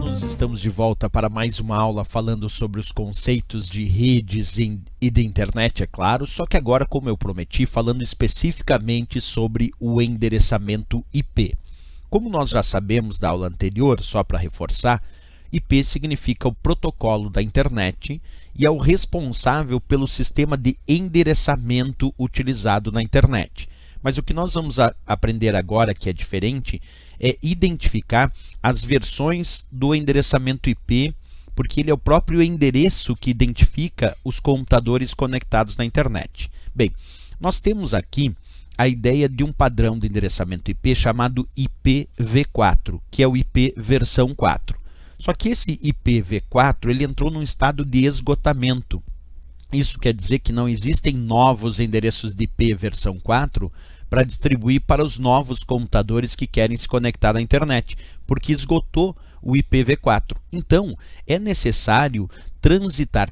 Nós estamos de volta para mais uma aula falando sobre os conceitos de redes e de internet, é claro, só que agora, como eu prometi, falando especificamente sobre o endereçamento IP. Como nós já sabemos da aula anterior, só para reforçar, IP significa o protocolo da internet e é o responsável pelo sistema de endereçamento utilizado na internet. Mas o que nós vamos aprender agora, que é diferente, é identificar as versões do endereçamento IP, porque ele é o próprio endereço que identifica os computadores conectados na internet. Bem, nós temos aqui a ideia de um padrão de endereçamento IP chamado IPv4, que é o IP versão 4. Só que esse IPv4 ele entrou num estado de esgotamento. Isso quer dizer que não existem novos endereços de IP versão 4 para distribuir para os novos computadores que querem se conectar na internet, porque esgotou o IPv4. Então, é necessário transitar,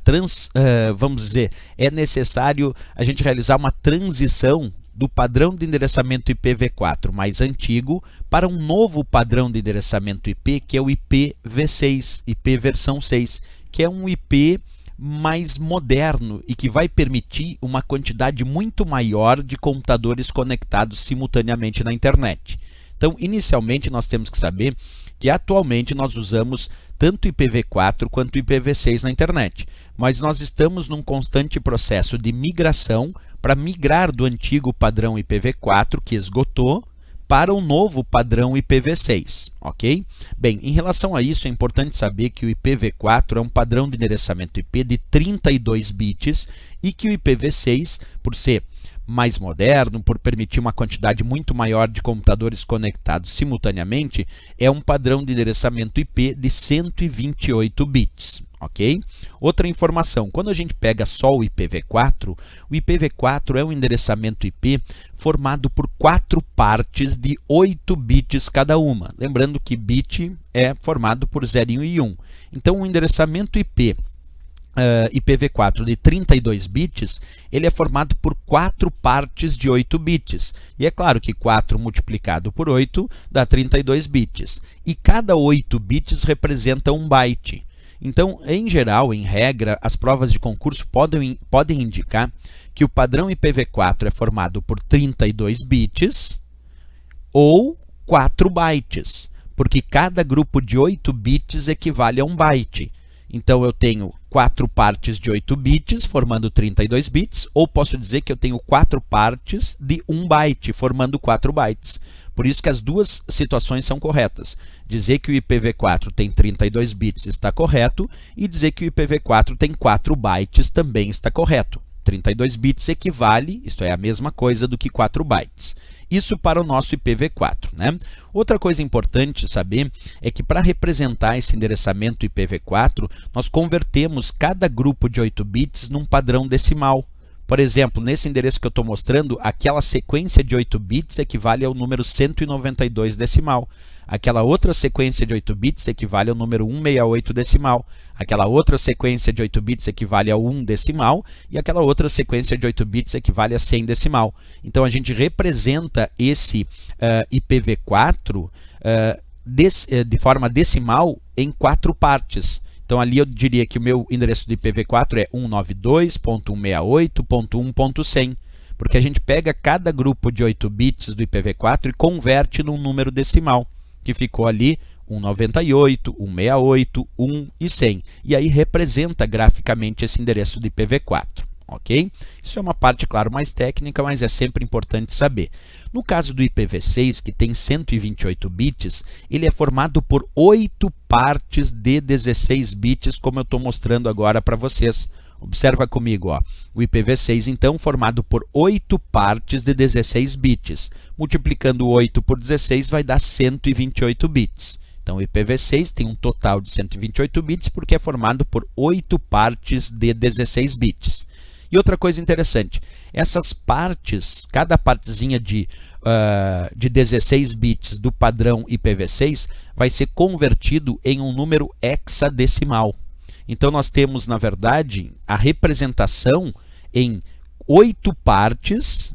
é necessário a gente realizar uma transição do padrão de endereçamento IPv4 mais antigo para um novo padrão de endereçamento IP, que é o IPv6, IP versão 6, que é um IP mais moderno e que vai permitir uma quantidade muito maior de computadores conectados simultaneamente na internet. Então, inicialmente, nós temos que saber que atualmente nós usamos tanto IPv4 quanto IPv6 na internet, mas nós estamos num constante processo de migração para migrar do antigo padrão IPv4, que esgotou, para um novo padrão IPv6, ok? Bem, em relação a isso, é importante saber que o IPv4 é um padrão de endereçamento IP de 32 bits e que o IPv6, por ser mais moderno, por permitir uma quantidade muito maior de computadores conectados simultaneamente, é um padrão de endereçamento IP de 128 bits, ok? Outra informação, quando a gente pega só o IPv4 é um endereçamento IP formado por 4 partes de 8 bits cada uma. Lembrando que bit é formado por 0 e 1. Então, o endereçamento IP IPv4 de 32 bits, ele é formado por 4 partes de 8 bits. E é claro que 4 multiplicado por 8 dá 32 bits. E cada 8 bits representa 1 byte. Então, em geral, em regra, as provas de concurso podem indicar que o padrão IPv4 é formado por 32 bits ou 4 bytes, porque cada grupo de 8 bits equivale a 1 byte. Então, eu tenho 4 partes de 8 bits, formando 32 bits, ou posso dizer que eu tenho 4 partes de 1 byte, formando 4 bytes. Por isso que as duas situações são corretas. Dizer que o IPv4 tem 32 bits está correto, e dizer que o IPv4 tem 4 bytes também está correto. 32 bits equivale, isto é a mesma coisa do que 4 bytes. Isso para o nosso IPv4, né? Outra coisa importante saber é que para representar esse endereçamento IPv4, nós convertemos cada grupo de 8 bits num padrão decimal. Por exemplo, nesse endereço que eu estou mostrando, aquela sequência de 8 bits equivale ao número 192 decimal. Aquela outra sequência de 8 bits equivale ao número 168 decimal. Aquela outra sequência de 8 bits equivale ao 1 decimal. E aquela outra sequência de 8 bits equivale a 100 decimal. Então, a gente representa esse IPv4 de forma decimal em 4 partes. Então, ali eu diria que o meu endereço do IPv4 é 192.168.1.100, porque a gente pega cada grupo de 8 bits do IPv4 e converte num número decimal, que ficou ali 198, 168, 1 e 100. E aí representa graficamente esse endereço do IPv4. Ok? Isso é uma parte, claro, mais técnica, mas é sempre importante saber. No caso do IPv6, que tem 128 bits, ele é formado por 8 partes de 16 bits, como eu estou mostrando agora para vocês. Observa comigo, ó. O IPv6, então, formado por 8 partes de 16 bits. Multiplicando 8 por 16 vai dar 128 bits. Então, o IPv6 tem um total de 128 bits porque é formado por 8 partes de 16 bits. E outra coisa interessante, essas partes, cada partezinha de 16 bits do padrão IPv6 vai ser convertido em um número hexadecimal. Então, nós temos, na verdade, a representação em 8 partes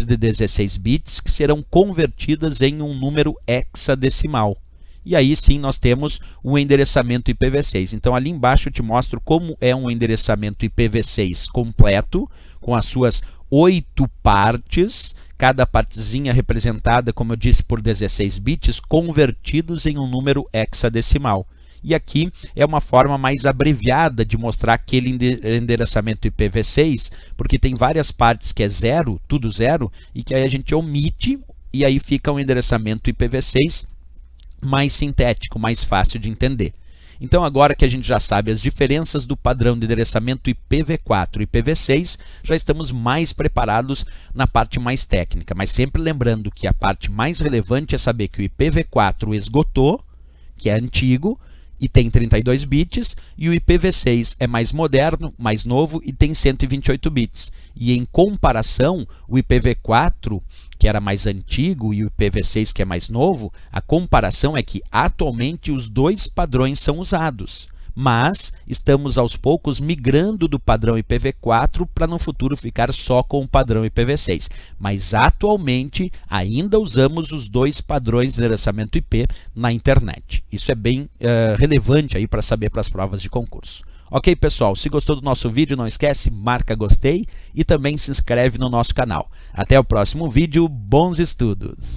de 16 bits que serão convertidas em um número hexadecimal. e aí sim nós temos o endereçamento IPv6. Então ali embaixo eu te mostro como é um endereçamento IPv6 completo, com as suas 8 partes, cada partezinha representada, como eu disse, por 16 bits, convertidos em um número hexadecimal. E aqui é uma forma mais abreviada de mostrar aquele endereçamento IPv6, porque tem várias partes que é zero, tudo zero, e que aí a gente omite, e aí fica um endereçamento IPv6 mais sintético, mais fácil de entender. Então agora que a gente já sabe as diferenças do padrão de endereçamento IPv4 e IPv6, já estamos mais preparados na parte mais técnica, mas sempre lembrando que a parte mais relevante é saber que o IPv4 esgotou, que é antigo, e tem 32 bits, e o IPv6 é mais moderno, mais novo e tem 128 bits. E em comparação, o IPv4, que era mais antigo, e o IPv6, que é mais novo, a comparação é que atualmente os dois padrões são usados. Mas estamos aos poucos migrando do padrão IPv4 para no futuro ficar só com o padrão IPv6. Mas atualmente ainda usamos os dois padrões de endereçamento IP na internet. Isso é bem relevante aí para saber para as provas de concurso. Ok, pessoal, se gostou do nosso vídeo, não esquece, marca gostei e também se inscreve no nosso canal. Até o próximo vídeo, bons estudos!